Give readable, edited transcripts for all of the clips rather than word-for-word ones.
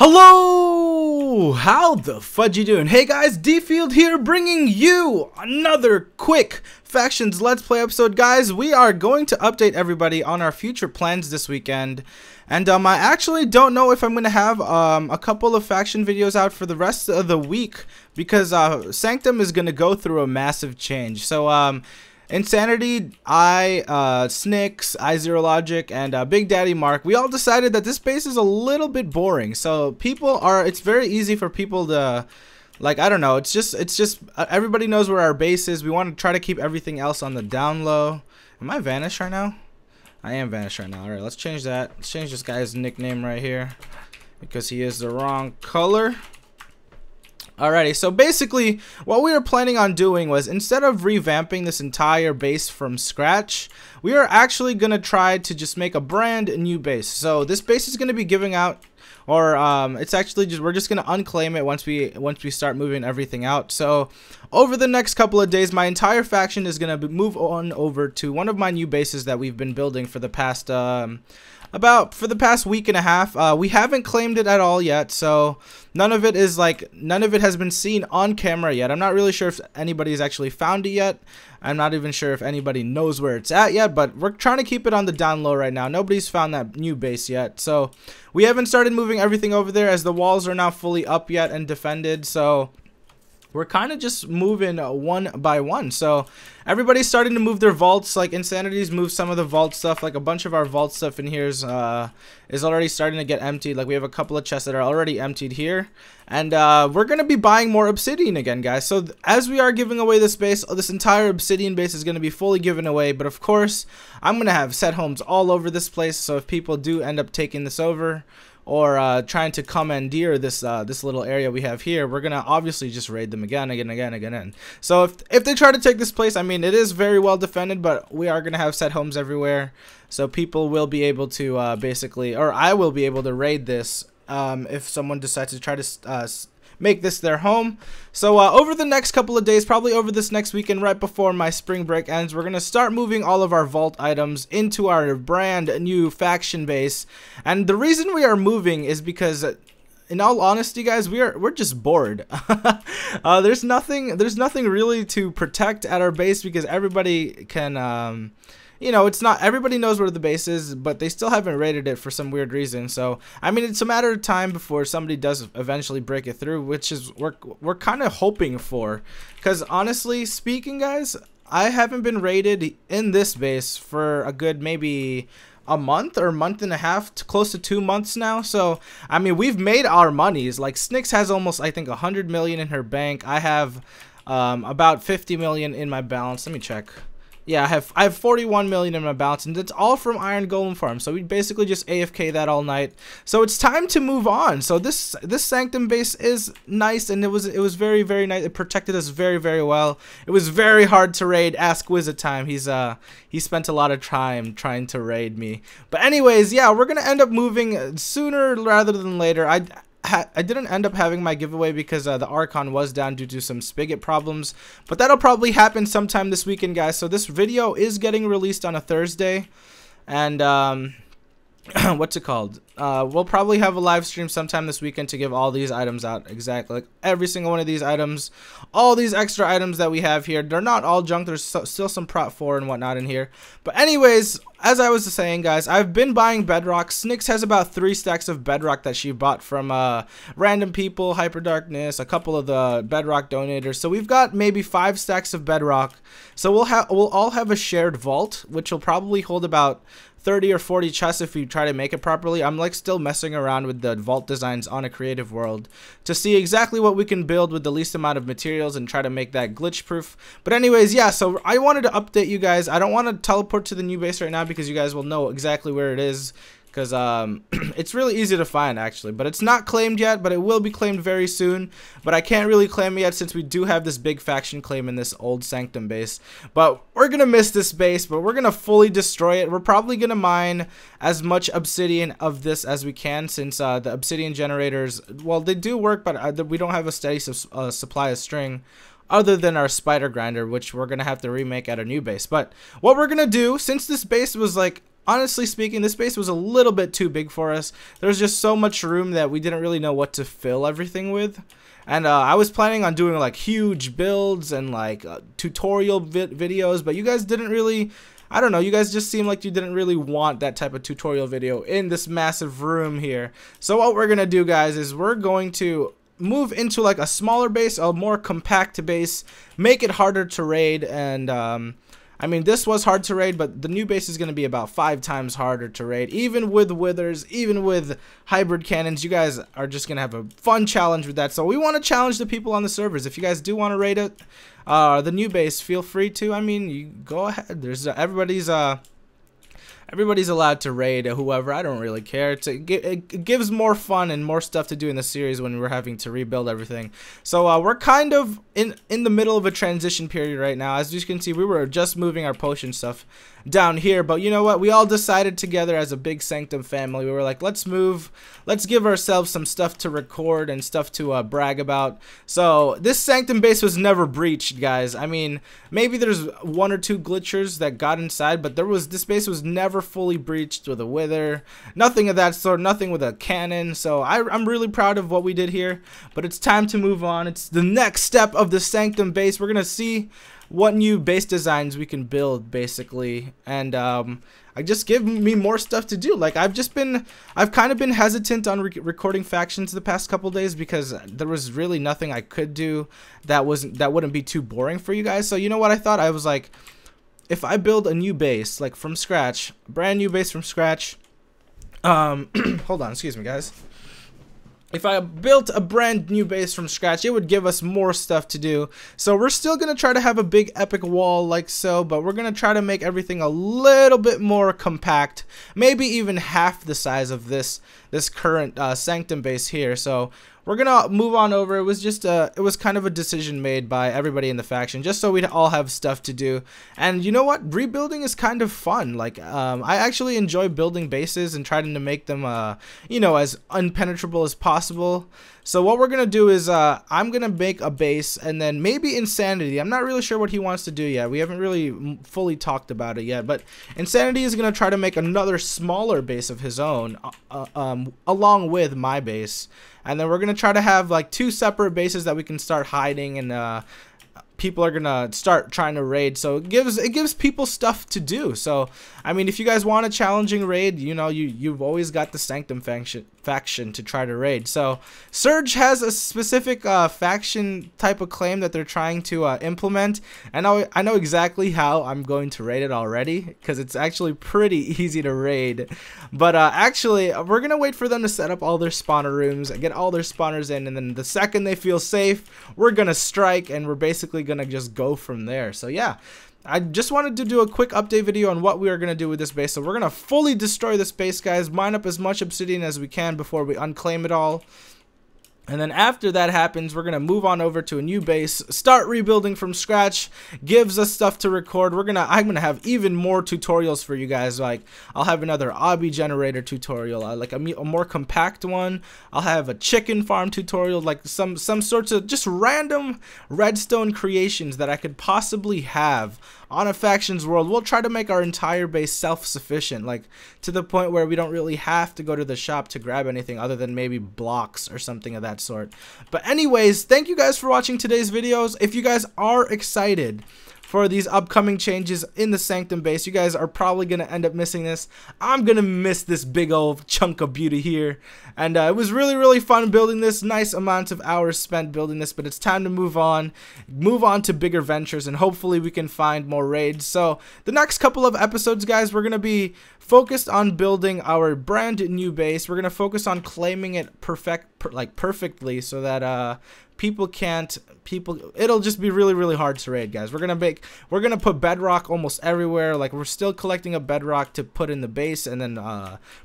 Hello! How the fudge you doing? Hey guys, DField here bringing you another quick Factions Let's Play episode. Guys, we are going to update everybody on our future plans this weekend. And I actually don't know if I'm going to have a couple of faction videos out for the rest of the week because Sanctum is going to go through a massive change. So Insanity, Snicks, Zerologic, and Big Daddy Mark, we all decided that this base is a little bit boring. So it's very easy for people to, like, I don't know, it's just everybody knows where our base is. We want to try to keep everything else on the down low. Am I vanished right now? I am vanished right now. Alright, let's change that. Let's change this guy's nickname right here because he is the wrong color. Alrighty, so basically what we were planning on doing was, instead of revamping this entire base from scratch, we are actually going to try to just make a brand new base. So this base is going to be giving out, or it's actually just, we're just going to unclaim it once we start moving everything out. So over the next couple of days, my entire faction is going to move on over to one of my new bases that we've been building for the past for the past week and a half. We haven't claimed it at all yet, so none of it has been seen on camera yet. I'm not really sure if anybody's actually found it yet. I'm not even sure if anybody knows where it's at yet, but we're trying to keep it on the down low right now. Nobody's found that new base yet, so we haven't started moving everything over there, as the walls are not fully up yet and defended. So we're kind of just moving one by one. So everybody's starting to move their vaults. Like Insanity's moved some of the vault stuff. Like a bunch of our vault stuff in here is already starting to get emptied. Like we have a couple of chests that are already emptied here. And we're going to be buying more obsidian again, guys. So as we are giving away this base, this entire obsidian base is going to be fully given away. But of course, I'm going to have set homes all over this place. So if people do end up taking this over, or trying to commandeer this this little area we have here, we're gonna obviously just raid them again. So if they try to take this place, I mean, it is very well defended, but we are gonna have set homes everywhere, so people will be able to basically, or I will be able to raid this if someone decides to try to make this their home. So over the next couple of days, probably over this next weekend, right before my spring break ends, we're gonna start moving all of our vault items into our brand new faction base. And the reason we are moving is because, in all honesty, guys, we're just bored. There's nothing really to protect at our base because everybody can you know, it's not, everybody knows where the base is, but they still haven't raided it for some weird reason. So I mean, it's a matter of time before somebody does eventually break it through, which is we're kind of hoping for. Because honestly speaking, guys, I haven't been raided in this base for a good maybe a month or a month and a half, close to 2 months now. So I mean, we've made our monies. Like Snicks has almost, I think, 100 million in her bank. I have about 50 million in my balance. Let me check. Yeah, I have 41 million in my balance, and it's all from Iron Golem Farm. So we basically just AFK that all night. So it's time to move on. So this Sanctum base is nice, and it was very, very nice. It protected us very, very well. It was very hard to raid. Ask Wizard Time. He spent a lot of time trying to raid me. But anyways, yeah, we're gonna end up moving sooner rather than later. I didn't end up having my giveaway because the Archon was down due to some spigot problems, but that'll probably happen sometime this weekend, guys. So this video is getting released on a Thursday, and what's it called? We'll probably have a live stream sometime this weekend to give all these items out. Exactly, like every single one of these items, all these extra items that we have here. They're not all junk. There's still some Prop 4 and whatnot in here. But anyways, as I was saying, guys, I've been buying bedrock. Snicks has about 3 stacks of bedrock that she bought from random people, Hyper Darkness, a couple of the bedrock donators. So we've got maybe 5 stacks of bedrock. So we'll all have a shared vault, which will probably hold about 30 or 40 chests if we try to make it properly. I'm like still messing around with the vault designs on a creative world to see exactly what we can build with the least amount of materials and try to make that glitch proof. But anyways, yeah, so I wanted to update you guys. I don't want to teleport to the new base right now because you guys will know exactly where it is, because it's really easy to find actually, but it's not claimed yet, but it will be claimed very soon. But I can't really claim it yet since we do have this big faction claim in this old Sanctum base. But we're gonna miss this base, but we're gonna fully destroy it. We're probably gonna mine as much obsidian of this as we can, since the obsidian generators, well, they do work, but we don't have a steady supply of string other than our spider grinder, which we're gonna have to remake at a new base. But what we're gonna do, since this base was like honestly speaking, this base was a little bit too big for us. There was just so much room that we didn't really know what to fill everything with. And I was planning on doing like huge builds and like tutorial videos, but you guys didn't really, I don't know, you guys just seemed like you didn't really want that type of tutorial video in this massive room here. So what we're gonna do, guys, is we're going to move into like a smaller base, a more compact base, make it harder to raid. And I mean, this was hard to raid, but the new base is going to be about 5 times harder to raid, even with withers, even with hybrid cannons. You guys are just going to have a fun challenge with that. So we want to challenge the people on the servers. If you guys do want to raid it, the new base, feel free to. I mean, you go ahead. There's everybody's allowed to raid whoever. I don't really care. It gives more fun and more stuff to do in the series when we're having to rebuild everything. So we're kind of in the middle of a transition period right now. As you can see, we were just moving our potion stuff down here, but you know what, we all decided together as a big Sanctum family, we were like, let's give ourselves some stuff to record and stuff to brag about. So this Sanctum base was never breached, guys. I mean, maybe there's 1 or 2 glitchers that got inside, but this base was never fully breached with a wither, nothing of that sort, nothing with a cannon. So I'm really proud of what we did here, but it's time to move on. It's the next step of the Sanctum base. We're gonna see what new base designs we can build, basically, and I just give me more stuff to do. Like I've kind of been hesitant on recording factions the past couple days because there was really nothing I could do that wouldn't be too boring for you guys. So you know what I thought? I was like, if I build a new base like from scratch, a brand new base from scratch, hold on, excuse me, guys. If I built a brand new base from scratch, it would give us more stuff to do. So we're still going to try to have a big epic wall like so, but we're going to try to make everything a little bit more compact. Maybe even half the size of this current Sanctum base here. So we're gonna move on over. It was just it was kind of a decision made by everybody in the faction, just so we'd all have stuff to do. And you know what? Rebuilding is kind of fun. Like I actually enjoy building bases and trying to make them you know, as unpenetrable as possible. So what we're gonna do is I'm gonna make a base, and then maybe Insanity. I'm not really sure what he wants to do yet. We haven't really fully talked about it yet, but Insanity is gonna try to make another smaller base of his own along with my base. And then we're going to try to have like 2 separate bases that we can start hiding, and people are going to start trying to raid. So it gives people stuff to do. So, I mean, if you guys want a challenging raid, you know, you've always got the Sanctum faction to try to raid. So Surge has a specific faction type of claim that they're trying to implement, and I know exactly how I'm going to raid it already, because it's actually pretty easy to raid. But actually, we're gonna wait for them to set up all their spawner rooms, get all their spawners in, and then the second they feel safe, we're gonna strike, and we're basically gonna just go from there. So yeah, I just wanted to do a quick update video on what we are going to do with this base. So we're going to fully destroy this base, guys. Mine up as much obsidian as we can before we unclaim it all. And then after that happens, we're going to move on over to a new base, start rebuilding from scratch, gives us stuff to record. I'm going to have even more tutorials for you guys. Like, I'll have another obby generator tutorial, like a more compact one. I'll have a chicken farm tutorial, like some sorts of just random redstone creations that I could possibly have on a factions world. We'll try to make our entire base self-sufficient, like to the point where we don't really have to go to the shop to grab anything other than maybe blocks or something of that sort. But anyways, thank you guys for watching today's videos. If you guys are excited for these upcoming changes in the Sanctum base, you guys are probably going to end up missing this. I'm going to miss this big old chunk of beauty here. And it was really fun building this, nice amounts of hours spent building this, but it's time to move on to bigger ventures, and hopefully we can find more raids. So the next couple of episodes, guys, we're going to be focused on building our brand new base. We're going to focus on claiming it perfectly, so that it'll just be really hard to raid, guys. We're gonna put bedrock almost everywhere. Like, we're still collecting a bedrock to put in the base, and then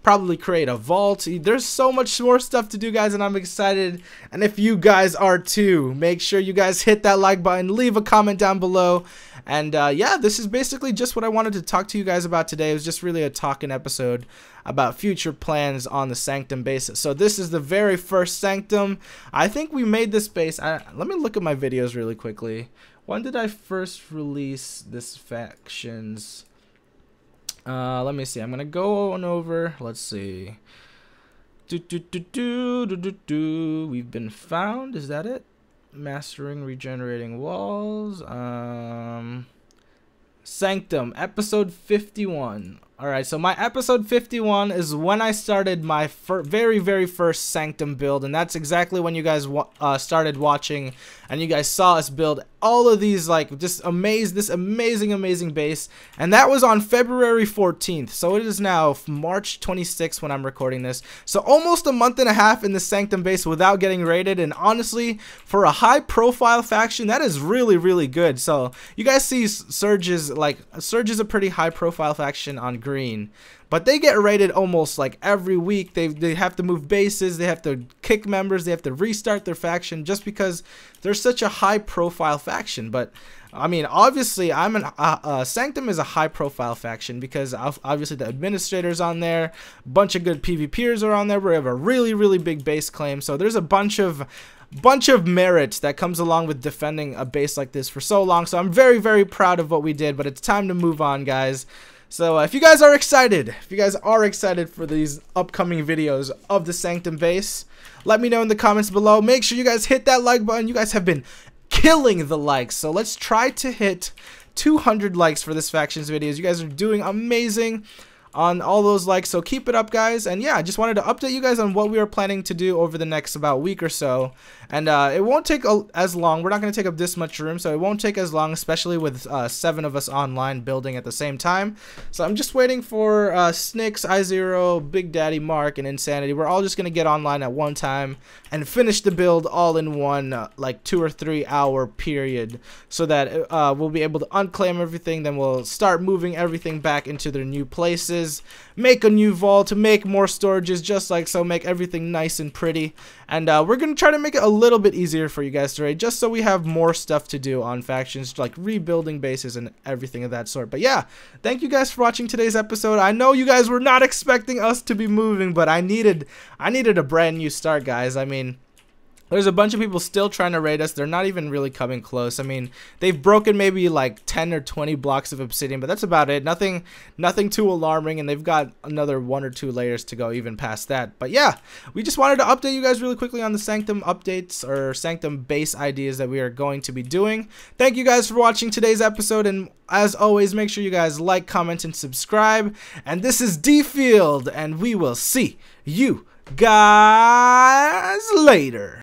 probably create a vault. There's so much more stuff to do, guys, and I'm excited. And if you guys are too, make sure you guys hit that like button, leave a comment down below. And yeah, this is basically just what I wanted to talk to you guys about today. It was just really a talking episode about future plans on the Sanctum base. So this is the very first Sanctum. I think we made this base. Let me look at my videos really quickly. When did I first release this factions? Let me see. I'm gonna go on over. Let's see. We've been found. Is that it? Mastering regenerating walls. Sanctum, episode 51. Alright, so my episode 51 is when I started my very first Sanctum build, and that's exactly when you guys started watching, and you guys saw us build all of these, like, just this amazing base, and that was on February 14th, so it is now March 26th when I'm recording this, so almost a month and a half in the Sanctum base without getting raided, and honestly, for a high-profile faction, that is really good. So you guys see Surge's, like, Surge is a pretty high-profile faction on green, but they get raided almost like every week. They have to move bases, they have to kick members, they have to restart their faction just because they're such a high profile faction. But I mean, obviously Sanctum is a high profile faction because obviously the administrators on there, a bunch of good PvPers are on there. We have a really big base claim, so there's a bunch of merit that comes along with defending a base like this for so long. So I'm very proud of what we did, but it's time to move on, guys. So if you guys are excited, for these upcoming videos of the Sanctum base, let me know in the comments below. Make sure you guys hit that like button. You guys have been killing the likes, so let's try to hit 200 likes for this factions videos. You guys are doing amazing on all those likes, so keep it up, guys. And yeah, I just wanted to update you guys on what we are planning to do over the next about week or so, and it won't take as long. We're not going to take up this much room, so it won't take as long, especially with 7 of us online building at the same time. So I'm just waiting for Snicks, iZero, Big Daddy, Mark, and Insanity. We're all just going to get online at one time and finish the build all in one like 2 or 3 hour period, so that we'll be able to unclaim everything. Then we'll start moving everything back into their new places, make a new vault, to make more storages just like so, make everything nice and pretty. And we're gonna try to make it a little bit easier for you guys to raid, just so we have more stuff to do on factions, like rebuilding bases and everything of that sort. But yeah, thank you guys for watching today's episode. I know you guys were not expecting us to be moving, but I needed a brand new start, guys. I mean, there's a bunch of people still trying to raid us. They're not even really coming close. I mean, they've broken maybe like 10 or 20 blocks of obsidian, but that's about it. Nothing too alarming, and they've got another 1 or 2 layers to go even past that. But yeah, we just wanted to update you guys really quickly on the Sanctum updates, or Sanctum base ideas that we are going to be doing. Thank you guys for watching today's episode, and as always, make sure you guys like, comment, and subscribe. And this is DField, and we will see you guys later.